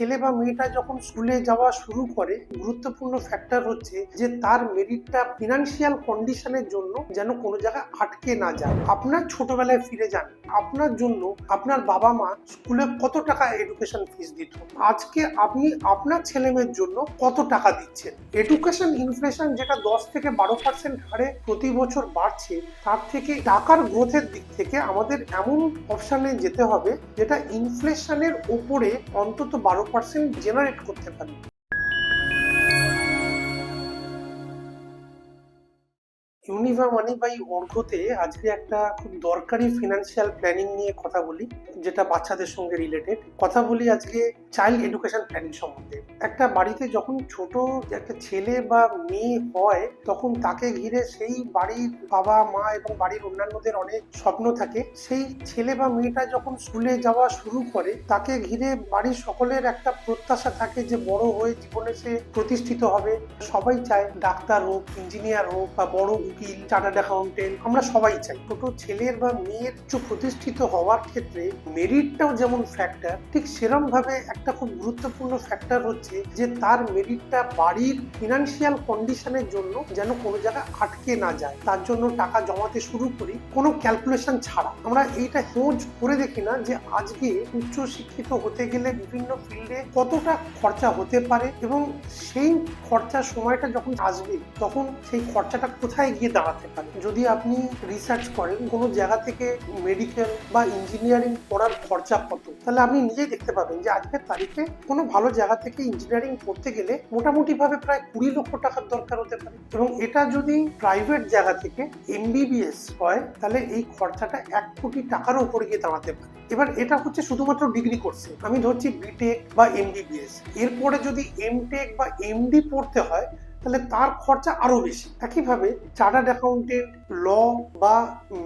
ছেলে বা মেয়েটা যখন স্কুলে যাওয়া শুরু করে, গুরুত্বপূর্ণ ফ্যাক্টর হচ্ছে যে তার মেরিটটা ফিনান্সিয়াল কন্ডিশনের জন্য যেন কোনো জায়গায় আটকে না যায়। আপনার ছোটবেলায় ফিরে যান, আপনার জন্য আপনার বাবা মা স্কুলে কত টাকা এডুকেশন ফিস দিত, আজকে আপনি আপনার ছেলে মেয়ের জন্য কত টাকা দিচ্ছেন। এডুকেশন ইনফ্লেশন যেটা 10 থেকে 12% হারে প্রতি বছর বাড়ছে, তার থেকে টাকার গ্রোথের দিক থেকে আমাদের এমন অপশনে যেতে হবে যেটা ইনফ্লেশনের উপরে অন্তত 12% জেনারেট করতে পারে। ইউনিভা মানি বাই অর্ঘ্যতে আজকে একটা খুব দরকারি ফিনান্সিয়াল প্ল্যানিং নিয়ে কথা বলি, যেটা বাচ্চাদের সঙ্গে রিলেটেড। কথা বলি আজকে চাইল্ড এডুকেশন প্ল্যানিং সম্বন্ধে। একটা বাড়িতে যখন ছোট একটা ছেলে বা মেয়ে হয়, তখন তাকে ঘিরে সেই বাড়ির বাবা মা এবং বাড়ির অন্যান্যদের অনেক স্বপ্ন থাকে। সেই ছেলে বা মেয়েটা যখন স্কুলে যাওয়া শুরু করে, তাকে ঘিরে বাড়ির সকলের একটা প্রত্যাশা থাকে যে বড় হয়ে জীবনে সে প্রতিষ্ঠিত হবে। সবাই চায় ডাক্তার হোক, ইঞ্জিনিয়ার হোক, বা বড় উকিল, চার্টার্ড অ্যাকাউন্টেন্ট। আমরা সবাই চাই ছোট ছেলের বা মেয়ের প্রতিষ্ঠিত হওয়ার ক্ষেত্রে মেরিটটাও যেমন ফ্যাক্টর, ঠিক সেরকম ভাবে একটা খুব গুরুত্বপূর্ণ ফ্যাক্টর হচ্ছে যে তার মেরিটটা বাড়ির ফিনান্সিয়াল কন্ডিশনের জন্য যেন কোনো জায়গায় আটকে না যায়। তার জন্য টাকা জমাতে শুরু করি কোনো ক্যালকুলেশন ছাড়া। আমরা এইটা খোঁজ করে দেখি না যে আজকে উচ্চ শিক্ষিত হতে গেলে বিভিন্ন ফিল্ডে কতটা খরচা হতে পারে, এবং সেই খরচার সময়টা যখন আসবে তখন সেই খরচাটা কোথায় গিয়ে দাঁড়াতে পারে। যদি আপনি রিসার্চ করেন কোনো জায়গা থেকে মেডিকেল বা ইঞ্জিনিয়ারিং পড়ার খরচা কত, তাহলে আপনি নিজেই দেখতে পাবেন যে আজকের তারিখে কোনো ভালো জায়গা থেকে ইঞ্জিনিয়ারিং পড়তে গেলে মোটামুটি ভাবে প্রায় 20 লক্ষ টাকার দরকার হতে পারে। এবং এটা যদি প্রাইভেট জায়গা থেকে এমবিবিএস হয়, তাহলে এই খরচাটা 1 কোটি টাকারও উপরে গিয়ে দাঁড়াতে পারে। এবার এটা হচ্ছে শুধুমাত্র ডিগ্রি কোর্সে, আমি ধরছি বিটেক বা এমবিবিএস। এরপরে যদি এমটেক বা এমডি পড়তে হয়, তাহলে তার খরচা আরো বেশি। একইভাবে চার্টার্ড অ্যাকাউন্টেন্ট, ল বা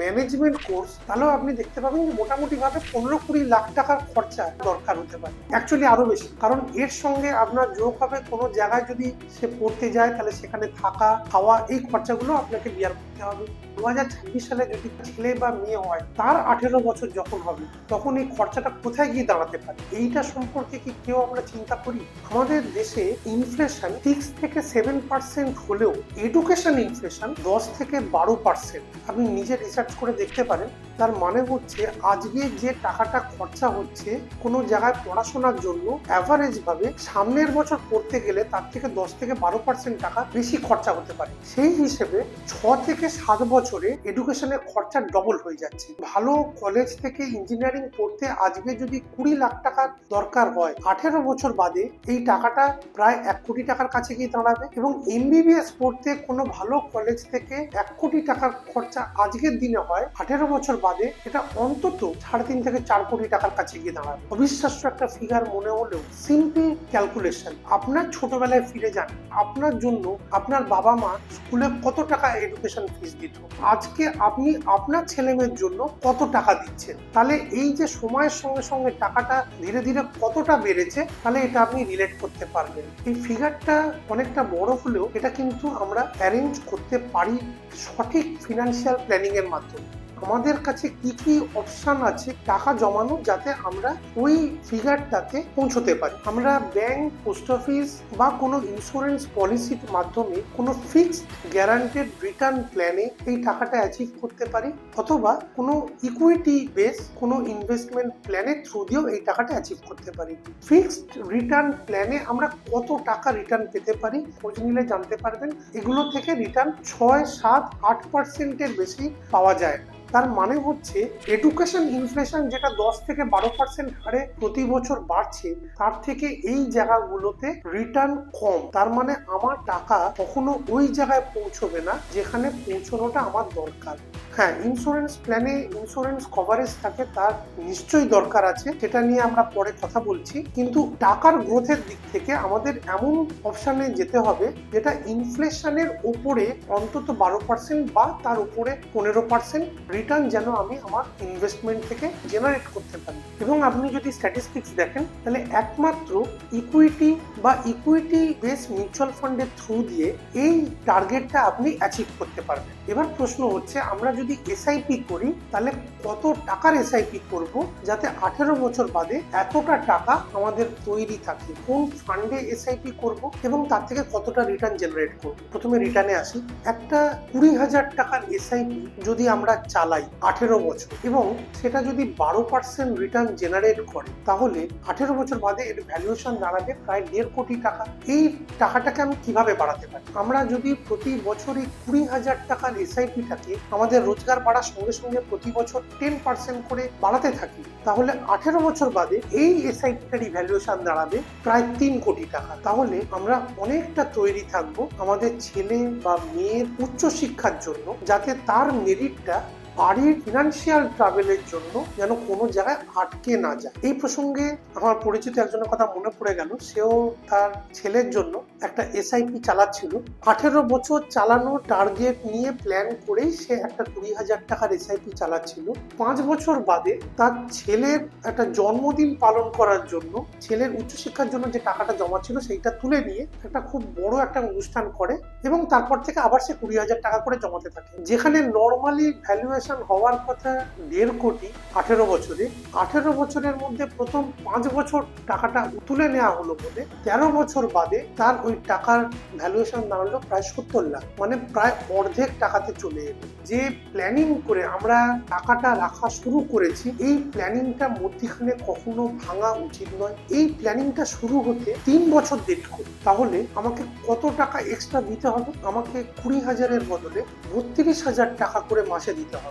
ম্যানেজমেন্ট কোর্স, তাহলেও আপনি দেখতে পাবেন যে মোটামুটি ভাবে 15-20 লাখ টাকার খরচা দরকার হতে পারে। অ্যাকচুয়ালি আরো বেশি, কারণ এর সঙ্গে আপনার যোগ হবে কোনো জায়গায় যদি সে পড়তে যায়, তাহলে সেখানে থাকা খাওয়া এই খরচাগুলো আপনাকে বিয়ার করতে হবে। 2026 সালে যদি ছেলে বা মেয়ে হয়, তার 18 বছর যখন হবে, তখন এই খরচাটা কোথায় গিয়ে দাঁড়াতে পারে, এইটা সম্পর্কে কি কেউ আমরা চিন্তা করি? আমাদের দেশে ইনফ্লেশন 6-7% হলেও এডুকেশন ইনফ্লেশন 10-12%। আপনি নিজে রিসার্চ করে দেখতে পারেন। তার মানে হচ্ছে আজকে যে টাকাটা খরচা হচ্ছে কোনো জায়গায় পড়াশোনার জন্য, অ্যাভারেজ ভাবে সামনের বছর পড়তে গেলে তার থেকে 10-12% টাকা বেশি খরচা হতে পারে। সেই হিসেবে 6-7 বছরে এডুকেশনের খরচা ডবল হয়ে যাচ্ছে। ভালো কলেজ থেকে ইঞ্জিনিয়ারিং পড়তে আজকে যদি 20 লাখ টাকার দরকার হয়, 18 বছর বাদে এই টাকাটা প্রায় 1 কোটি টাকার কাছে গিয়ে দাঁড়াবে। এবং এমবিবিএস পড়তে কোনো ভালো কলেজ থেকে 1 কোটি টাকার খরচা আজকের দিনে হয়, 18 বছর বাদে এটা অন্তত 3.5 থেকে 4 কোটি টাকার কাছে গিয়ে দাঁড়াবে। অবিশ্বাস্য একটা ফিগার মনে হলেও সিম্পল ক্যালকুলেশন। আপনার ছোটবেলায় ফিরে যান, আপনার জন্য আপনার বাবা মা স্কুলে কত টাকা এডুকেশন ফিস দিত, আজকে আপনি আপনার ছেলে মেয়ের জন্য কত টাকা দিচ্ছেন। তাহলে এই যে সময়ের সঙ্গে সঙ্গে টাকাটা ধীরে ধীরে কতটা বেড়েছে, তাহলে এটা আপনি রিলেট করতে পারবেন। এই ফিগারটা অনেকটা বড় হলেও এটা কিন্তু আমরা অ্যারেঞ্জ করতে পারি সঠিক ফিনান্সিয়াল প্ল্যানিং এর মাধ্যমে। আমাদের কাছে কি কি অপশন আছে টাকা জমানো, যাতে আমরা ওই ফিগারটাতে পৌঁছতে পারি। আমরা ব্যাংক, পোস্ট অফিস বা কোনো ইন্স্যুরেন্স পলিসির মাধ্যমে কোনো ফিক্সড গ্যারান্টেড রিটার্ন প্ল্যানে এই টাকাটা অ্যাচিভ করতে পারি, অথবা কোনো ইকুইটি বেস কোনো ইনভেস্টমেন্ট প্ল্যানের থ্রু দিয়েও এই টাকাটা অ্যাচিভ করতে পারি। ফিক্সড রিটার্ন প্ল্যানে আমরা কত টাকা রিটার্ন পেতে পারি খোঁজ নিলে জানতে পারবেন। এগুলো থেকে রিটার্ন 6-7-8%-এর বেশি পাওয়া যায় না। তার মানে হচ্ছে এডুকেশন ইনফ্লেশন যেটা 10-12% হারে প্রতি বছর বাড়ছে, তার থেকে এই জায়গাগুলোতে রিটার্ন কম। তার মানে আমার টাকা কখনো ওই জায়গায় পৌঁছবে না যেখানে পৌঁছানোটা আমার দরকার। হ্যাঁ, ইন্স্যুরেন্স প্ল্যানে ইন্স্যুরেন্স কভারেজ থাকে, তার নিশ্চয়ই দরকার আছে, সেটা নিয়ে আমরা পরে কথা বলছি। কিন্তু টাকার গ্রোথের দিক থেকে আমাদের এমন অপশনে যেতে হবে যেটা ইনফ্লেশনের উপরে অন্তত 12% বা তার উপরে 15% রিটার্ন যেন আমি আমার ইনভেস্টমেন্ট থেকে জেনারেট করতে পারি। এবং আপনি যদি স্ট্যাটিস্টিক্স দেখেন তাহলে একমাত্র ইকুইটি বা ইকুইটি বেস মিউচুয়াল ফান্ডের থ্রু দিয়ে এই টার্গেটটা আপনি অ্যাচিভ করতে পারবেন। এবার প্রশ্ন হচ্ছে, আমরা যদি এসআইপি করি তাহলে কত টাকার এসআইপি করব যাতে 18 বছর বাদে এতটা টাকা আমাদের তৈরি থাকে, কোন ফান্ডে এসআইপি করব এবং তার থেকে কতটা রিটার্ন জেনারেট করব। প্রথমে রিটার্নে আসি। একটা 20,000 টাকার এসআইপি যদি আমরা চালাই 18 বছর এবং সেটা যদি 12% রিটার্ন জেনারেট করে, তাহলে 18 বছর বাদে এর ভ্যালুয়েশন দাঁড়াবে প্রায় 1.5 কোটি টাকা। এই টাকাটাকে আমি কিভাবে বাড়াতে পারি? আমরা যদি প্রতি বছরই 20,000 টাকার এসআইপিটাকে আমাদের রোজগার বাড়ার সঙ্গে সঙ্গে প্রতি বছর 10% করে বাড়াতে থাকি, তাহলে 18 বছর বাদে এই এসআইপিটারই ভ্যালুয়েশন দাঁড়াবে প্রায় 3 কোটি টাকা। তাহলে আমরা অনেকটা তৈরি থাকবো আমাদের ছেলে বা মেয়ের উচ্চশিক্ষার জন্য, যাতে তার মেরিটটা বাড়ির ফিনান্সিয়াল ট্রাভেলের জন্য যেন কোনো জায়গায় আটকে না যায়। এই প্রসঙ্গে আমার পরিচিত একজনের কথা মনে পড়ে গেল। সেও তার ছেলের জন্য একটা এসআইপি চালাচ্ছিল। 18 বছর চালানো টার্গেট নিয়ে প্ল্যান করেই সে একটা 20,000 টাকার এসআইপি চালাচ্ছিল। 5 বছর বাদে তার ছেলের একটা জন্মদিন পালন করার জন্য, ছেলের উচ্চশিক্ষার জন্য যে টাকাটা জমা ছিল সেইটা তুলে নিয়ে একটা খুব বড় একটা অনুষ্ঠান করে এবং তারপর থেকে আবার সে 20,000 টাকা করে জমাতে থাকে। যেখানে নর্মালি ভ্যালুয়েশন হওয়ার কথা 1.5 কোটি 18 বছরে, 18 বছরের মধ্যে প্রথম 5 বছর টাকাটা তুলে নেওয়া হলো বলে 13 বছর বাদে তার ওই টাকার ভ্যালুয়েশন দাঁড়ালো প্রায় 70 লাখ, মানে প্রায় অর্ধেক টাকাতে চলে এলো। যে প্ল্যানিং করে আমরা টাকাটা রাখা শুরু করেছি, এই প্ল্যানিংটা মধ্যখানে কখনো ভাঙা উচিত নয়। এই প্ল্যানিংটা শুরু হতে 3 বছর দেরি করি, তাহলে আমাকে কত টাকা এক্সট্রা দিতে হবে? আমাকে 20,000-এর বদলে 32,000 টাকা করে মাসে দিতে হবে।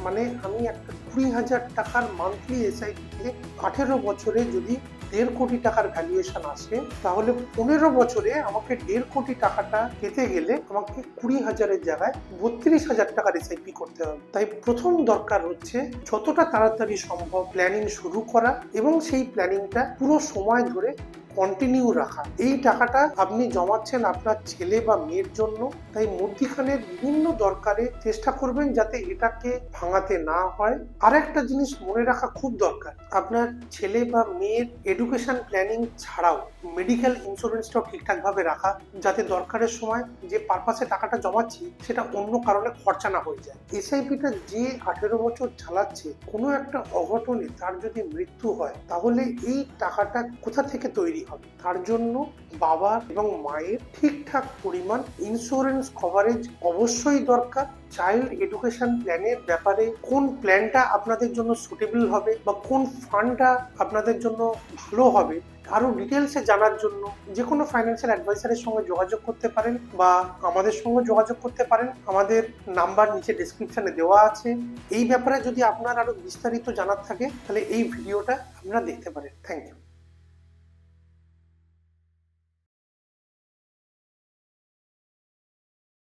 মানে আমি একটা 20,000 টাকার মান্থলি এসআইপিতে 18 বছরে যদি 1.5 কোটি টাকার ভ্যালুয়েশন আসে, তাহলে 15 বছরে আমাকে 1.5 কোটি টাকাটা পেতে গেলে আমাকে 20,000-এর জায়গায় 32,000 টাকার এসআইপি করতে হবে। তাই প্রথম দরকার হচ্ছে যতটা তাড়াতাড়ি সম্ভব প্ল্যানিং শুরু করা এবং সেই প্ল্যানিংটা পুরো সময় ধরে কন্টিনিউ রাখা। এই টাকাটা আপনি জমাচ্ছেন আপনার ছেলে বা মেয়ের জন্য, তাই মধ্যখানে বিভিন্ন দরকারে চেষ্টা করবেন যাতে এটাকে ভাঙাতে না হয়। আর একটা জিনিস মনে রাখা খুব দরকার, আপনার ছেলে বা মেয়ের এডুকেশন প্ল্যানিং ছাড়াও মেডিকেল ইন্স্যুরেন্সটাও ঠিকঠাক ভাবে রাখা, যাতে দরকারের সময় যে পারপাসে টাকাটা জমাচ্ছি সেটা অন্য কারণে খরচা না হয়ে যায়। এসআইপিটা যে 18 বছর চালাচ্ছে, কোনো একটা অঘটনে তার যদি মৃত্যু হয়, তাহলে এই টাকাটা কোথা থেকে তৈরি হবে? তার জন্য বাবা এবং মায়ের ঠিকঠাক পরিমাণ ইন্স্যুরেন্স কভারেজ অবশ্যই দরকার। চাইল্ড এডুকেশন প্ল্যানের ব্যাপারে কোন প্ল্যানটা আপনাদের জন্য সুটেবল হবে বা কোন ফান্ডটা আপনাদের জন্য ভালো হবে, আরো ডিটেলসে জানার জন্য যে কোনো ফাইন্যান্সিয়াল অ্যাডভাইসারের সঙ্গে যোগাযোগ করতে পারেন বা আমাদের সঙ্গে যোগাযোগ করতে পারেন। আমাদের নাম্বার নিচে ডেসক্রিপশনে দেওয়া আছে। এই ব্যাপারে যদি আপনার আরো বিস্তারিত জানার থাকে তাহলে এই ভিডিওটা আপনারা দেখতে পারেন। Thank you.